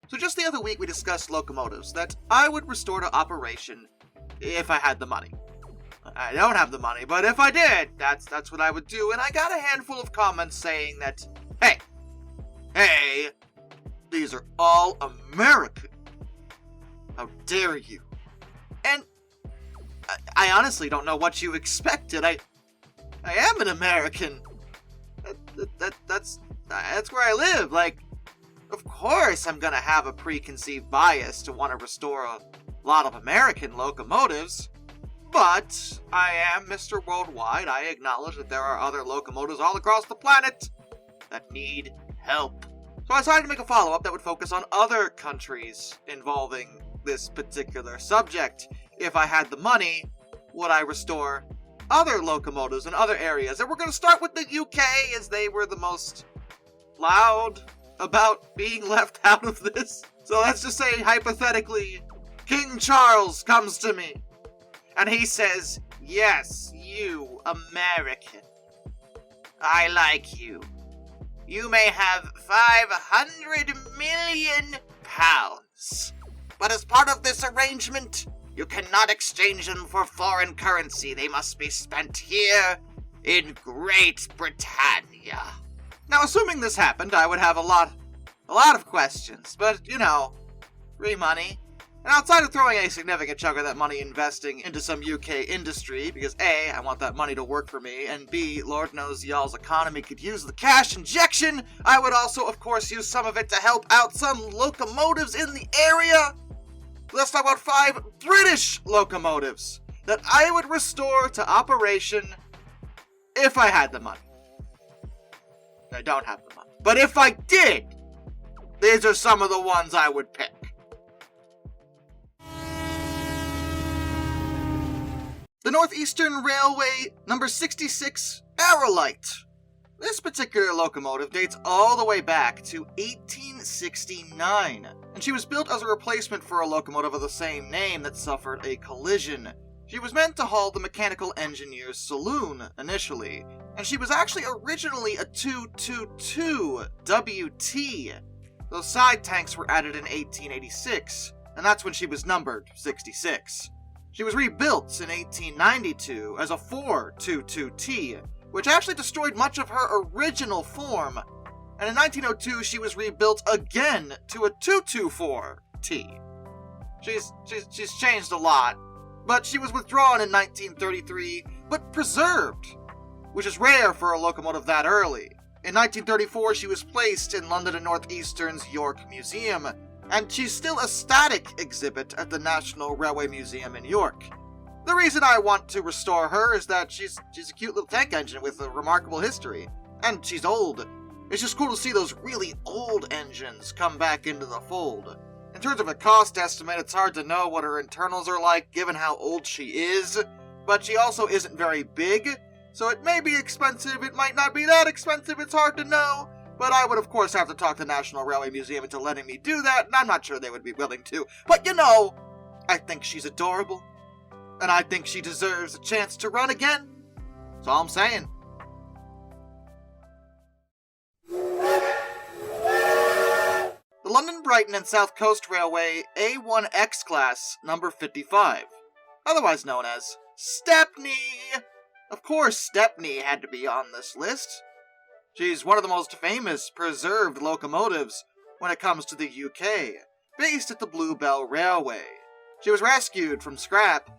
So just the other week we discussed locomotives that I would restore to operation if I had the money. I don't have the money, but if I did, that's what I would do, and I got a handful of comments saying that, hey, these are all American. How dare you? And I honestly don't know what you expected. I am an American. That's where I live. Like, of course I'm gonna have a preconceived bias to want to restore a lot of American locomotives. But I am Mr. Worldwide. I acknowledge that there are other locomotives all across the planet that need help. So I decided to make a follow-up that would focus on other countries involving this particular subject. If I had the money, would I restore other locomotives in other areas? And we're going to start with the UK, as they were the most loud about being left out of this. So let's just say, hypothetically, King Charles comes to me, and he says, "Yes, you, American. I like you. You may have 500 million pounds. But as part of this arrangement, you cannot exchange them for foreign currency. They must be spent here in Great Britannia." Now, assuming this happened, I would have a lot of questions. But, free money. And outside of throwing a significant chunk of that money investing into some UK industry, because A, I want that money to work for me, and B, Lord knows y'all's economy could use the cash injection, I would also, of course, use some of it to help out some locomotives in the area. Let's talk about 5 British locomotives that I would restore to operation if I had the money. I don't have the money. But if I did, these are some of the ones I would pick. The Northeastern Railway number 66 Aerolite. This particular locomotive dates all the way back to 1869, and she was built as a replacement for a locomotive of the same name that suffered a collision. She was meant to haul the mechanical engineer's saloon initially, and she was actually originally a 222 WT. Those side tanks were added in 1886, and that's when she was numbered 66. She was rebuilt in 1892 as a 422T, which actually destroyed much of her original form, and in 1902 she was rebuilt again to a 224T. She's changed a lot, but she was withdrawn in 1933, but preserved, which is rare for a locomotive that early. In 1934 she was placed in London and Northeastern's York Museum, and she's still a static exhibit at the National Railway Museum in York. The reason I want to restore her is that she's a cute little tank engine with a remarkable history, and she's old. It's just cool to see those really old engines come back into the fold. In terms of a cost estimate, it's hard to know what her internals are like given how old she is, but she also isn't very big, so it may be expensive, it might not be that expensive, it's hard to know. But I would, of course, have to talk the National Railway Museum into letting me do that, and I'm not sure they would be willing to. But, I think she's adorable. And I think she deserves a chance to run again. That's all I'm saying. The London, Brighton, and South Coast Railway A1X Class, number 55. Otherwise known as Stepney. Of course, Stepney had to be on this list. She's one of the most famous preserved locomotives when it comes to the UK, based at the Bluebell Railway. She was rescued from scrap,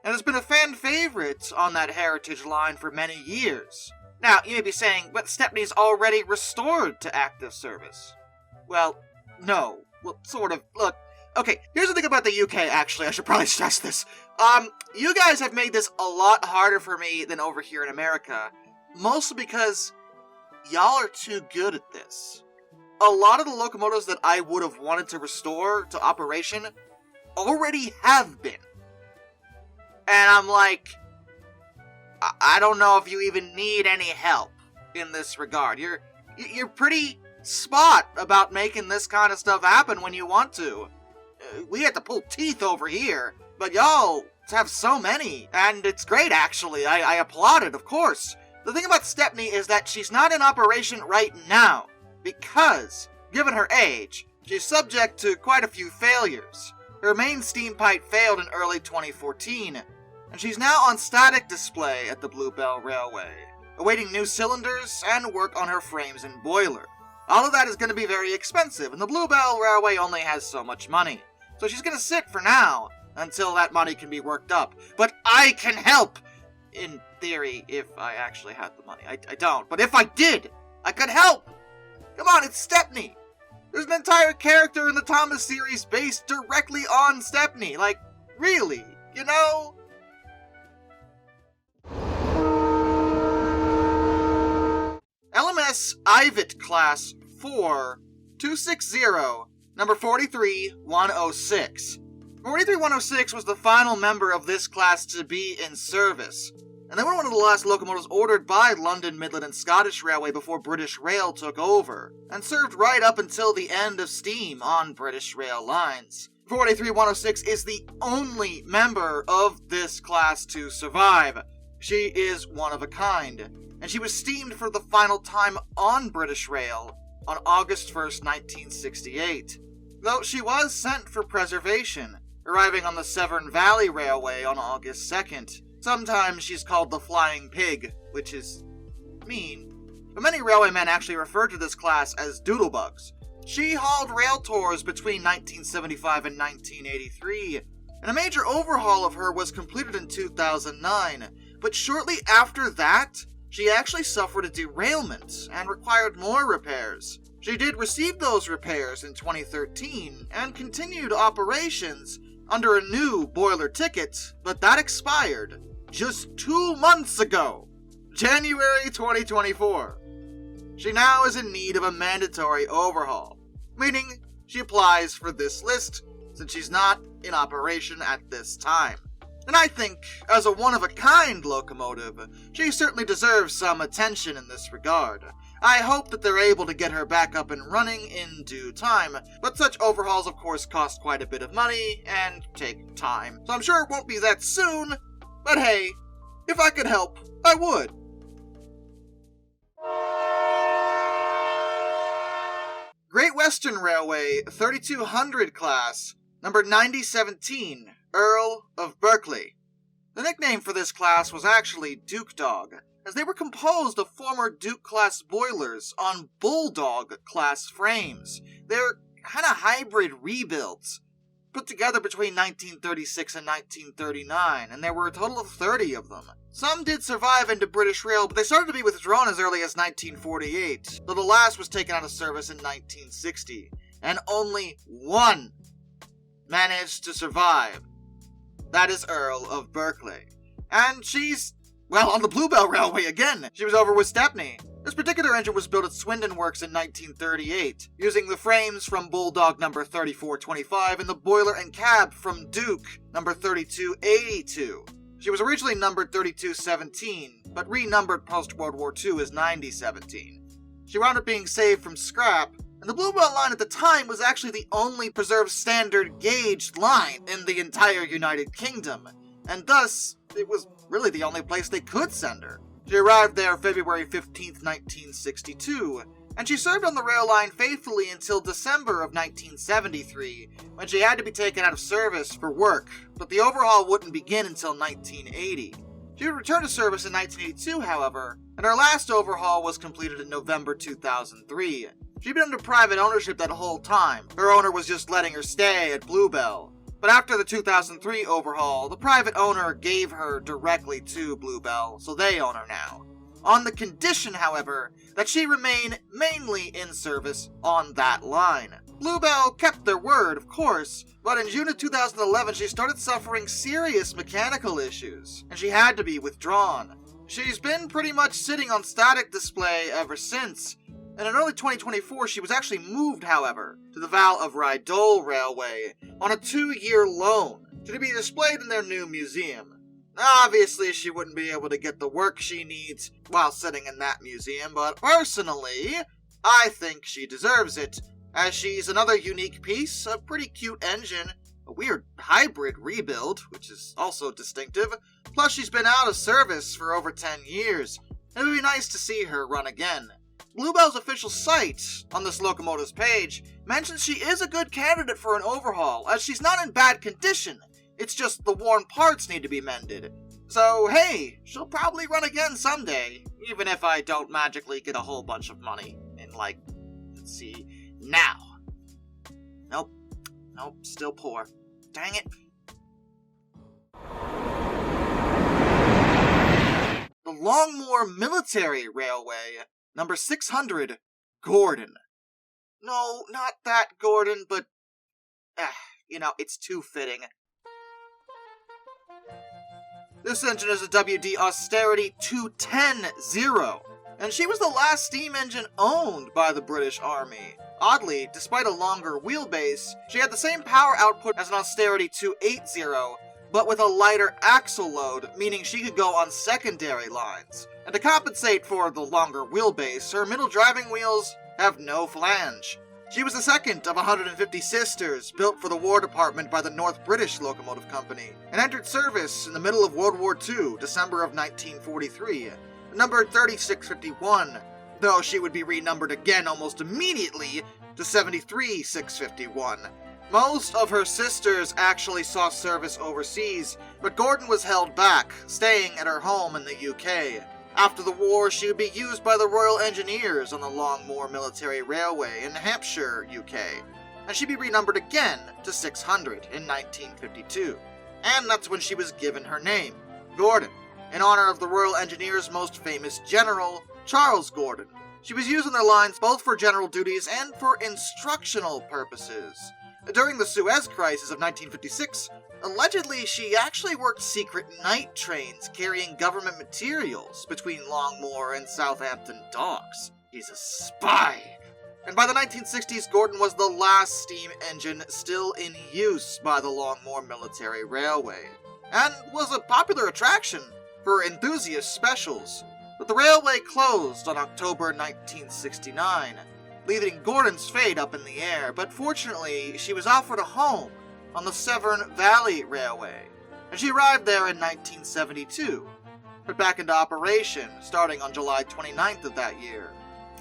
and has been a fan favorite on that heritage line for many years. Now, you may be saying, but Stepney's already restored to active service. Well, no. Well, sort of. Look, okay, here's the thing about the UK, actually, I should probably stress this. You guys have made this a lot harder for me than over here in America, mostly because y'all are too good at this. A lot of the locomotives that I would have wanted to restore to operation already have been. And I'm like, I don't know if you even need any help in this regard. You're pretty spot about making this kind of stuff happen when you want to. We had to pull teeth over here, but y'all have so many, and it's great actually. I applaud it, of course. The thing about Stepney is that she's not in operation right now, because, given her age, She's subject to quite a few failures. Her main steam pipe failed in early 2014, and she's now on static display at the Bluebell Railway, awaiting new cylinders and work on her frames and boiler. All of that is going to be very expensive, and the Bluebell Railway only has so much money. So she's going to sit for now, until that money can be worked up. But I can help! In theory, if I actually had the money. I don't, but if I did, I could help! Come on, it's Stepney! There's an entire character in the Thomas series based directly on Stepney. Like, really, you know? LMS Ivatt Class 4260, number 43106. 43106 was the final member of this class to be in service, and they were one of the last locomotives ordered by London, Midland and Scottish Railway before British Rail took over, and served right up until the end of steam on British Rail lines. 43106 is the only member of this class to survive. She is one of a kind, and she was steamed for the final time on British Rail on August 1st, 1968, though she was sent for preservation, arriving on the Severn Valley Railway on August 2nd. Sometimes she's called the Flying Pig, which is mean, but many railwaymen actually refer to this class as doodlebugs. She hauled rail tours between 1975 and 1983, and a major overhaul of her was completed in 2009, but shortly after that, she actually suffered a derailment and required more repairs. She did receive those repairs in 2013 and continued operations under a new boiler ticket, but that expired just 2 months ago, January 2024. She now is in need of a mandatory overhaul, meaning she applies for this list since she's not in operation at this time. And I think, as a one-of-a-kind locomotive, she certainly deserves some attention in this regard. I hope that they're able to get her back up and running in due time, but such overhauls of course cost quite a bit of money and take time, so I'm sure it won't be that soon, but hey, if I could help, I would. Great Western Railway 3200 class, number 9017, Earl of Berkeley. The nickname for this class was actually Duke Dog, as they were composed of former Duke-class boilers on Bulldog-class frames. They're kind of hybrid rebuilds, put together between 1936 and 1939, and there were a total of 30 of them. Some did survive into British Rail, but they started to be withdrawn as early as 1948, though the last was taken out of service in 1960, and only one managed to survive. That is Earl of Berkeley. And she's, well, on the Bluebell Railway again. She was over with Stepney. This particular engine was built at Swindon Works in 1938, using the frames from Bulldog number 3425 and the boiler and cab from Duke number 3282. She was originally numbered 3217, but renumbered post-World War II as 9017. She wound up being saved from scrap, and the Bluebell line at the time was actually the only preserved standard gauge line in the entire United Kingdom, and thus, it was really the only place they could send her. She arrived there February 15th, 1962, and she served on the rail line faithfully until December of 1973, when she had to be taken out of service for work, but the overhaul wouldn't begin until 1980. She would return to service in 1982, however, and her last overhaul was completed in November 2003. She'd been under private ownership that whole time. Her owner was just letting her stay at Bluebell. But after the 2003 overhaul, the private owner gave her directly to Bluebell, so they own her now. On the condition, however, that she remain mainly in service on that line. Bluebell kept their word, of course, but in June of 2011 she started suffering serious mechanical issues, and she had to be withdrawn. She's been pretty much sitting on static display ever since, and in early 2024 she was actually moved, however, to the Val of Rydal Railway on a 2-year loan to be displayed in their new museum. Obviously she wouldn't be able to get the work she needs while sitting in that museum, but personally, I think she deserves it, as she's another unique piece, a pretty cute engine, a weird hybrid rebuild, which is also distinctive, plus she's been out of service for over 10 years, and it would be nice to see her run again. Bluebell's official site, on this Locomotives page, mentions she is a good candidate for an overhaul, as she's not in bad condition. It's just the worn parts need to be mended. So hey, she'll probably run again someday, even if I don't magically get a whole bunch of money in, like, let's see, now. Nope, still poor. Dang it. The Longmoor Military Railway, number 600, Gordon. No, not that Gordon, but, it's too fitting. This engine is a WD Austerity 210-0, and she was the last steam engine owned by the British Army. Oddly, despite a longer wheelbase, she had the same power output as an Austerity 280, but with a lighter axle load, meaning she could go on secondary lines. And to compensate for the longer wheelbase, her middle driving wheels have no flange. She was the second of 150 sisters built for the War Department by the North British Locomotive Company, and entered service in the middle of World War II, December of 1943, numbered 3651, though she would be renumbered again almost immediately to 73651. Most of her sisters actually saw service overseas, but Gordon was held back, staying at her home in the UK. After the war, she would be used by the Royal Engineers on the Longmoor Military Railway in Hampshire, UK, and she'd be renumbered again to 600 in 1952. And that's when she was given her name, Gordon, in honor of the Royal Engineers' most famous general, Charles Gordon. She was used on their lines both for general duties and for instructional purposes. During the Suez Crisis of 1956, allegedly she actually worked secret night trains carrying government materials between Longmoor and Southampton docks. She's a spy! And by the 1960s, Gordon was the last steam engine still in use by the Longmoor Military Railway, and was a popular attraction for enthusiast specials. But the railway closed on October 1969, leaving Gordon's fate up in the air, but fortunately she was offered a home on the Severn Valley Railway, and she arrived there in 1972, put back into operation starting on July 29th of that year.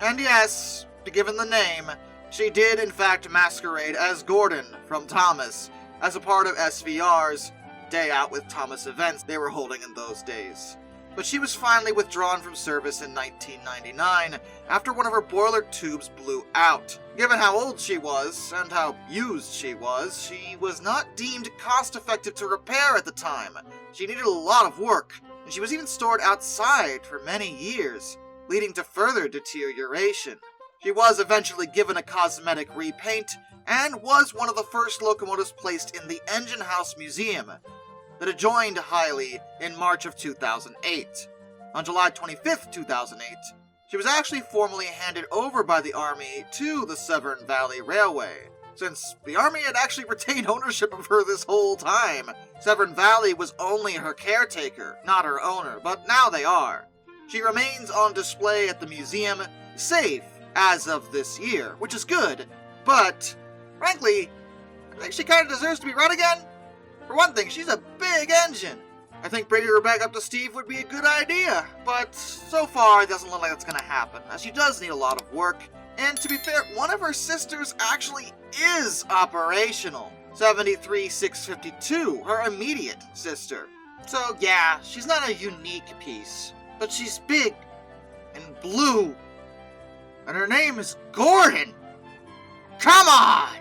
And yes, given the name, she did in fact masquerade as Gordon from Thomas, as a part of SVR's Day Out with Thomas events they were holding in those days. But she was finally withdrawn from service in 1999 after one of her boiler tubes blew out. Given how old she was, and how used she was not deemed cost-effective to repair at the time. She needed a lot of work, and she was even stored outside for many years, leading to further deterioration. She was eventually given a cosmetic repaint, and was one of the first locomotives placed in the Engine House Museum, that adjoined Hyley in March of 2008. On July 25th, 2008, she was actually formally handed over by the Army to the Severn Valley Railway, since the Army had actually retained ownership of her this whole time. Severn Valley was only her caretaker, not her owner, but now they are. She remains on display at the museum, safe as of this year, which is good, but frankly, I think she kind of deserves to be run again. For one thing, she's a big engine. I think bringing her back up to Steve would be a good idea, but so far it doesn't look like that's going to happen, as she does need a lot of work, and to be fair, one of her sisters actually is operational. 73652, her immediate sister. So yeah, she's not a unique piece, but she's big and blue, and her name is Gordon! Come on!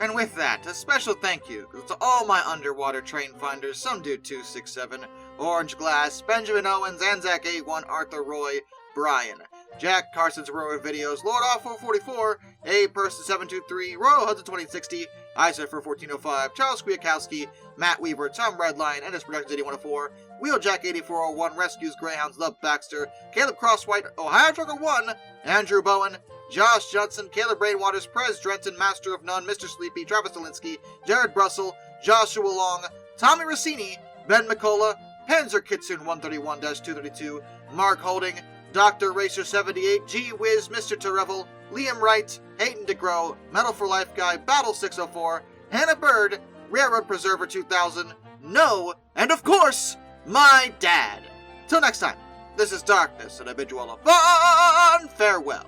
And with that, a special thank you to all my underwater train finders, Some Dude 267, Orange Glass, Benjamin Owens, Anzac A1, Arthur Roy, Brian, Jack Carson's Road Videos, Lord Off 444, A Person 723, Royal Hudson 2060, Isa for 1405, Charles Kwiatkowski, Matt Weaver, Tom Redline, Ennis Productions 8104, Wheeljack 8401, Rescues Greyhounds, Love Baxter, Caleb Crosswhite, Ohio Trucker 1, Andrew Bowen, Josh Johnson, Caleb Rainwaters, Prez Drenton, Master of None, Mr. Sleepy, Travis Delinsky, Jared Brussel, Joshua Long, Tommy Rossini, Ben McCullough, Panzer Kitsune 131-232, Mark Holding, Dr. Racer 78, G Wiz, Mr. Terevel, Liam Wright, Hayden DeGrow, Metal for Life Guy, Battle 604, Hannah Bird, Railroad Preserver 2000, No, and of course, my dad. Till next time, this is Darkness, and I bid you all a fond farewell.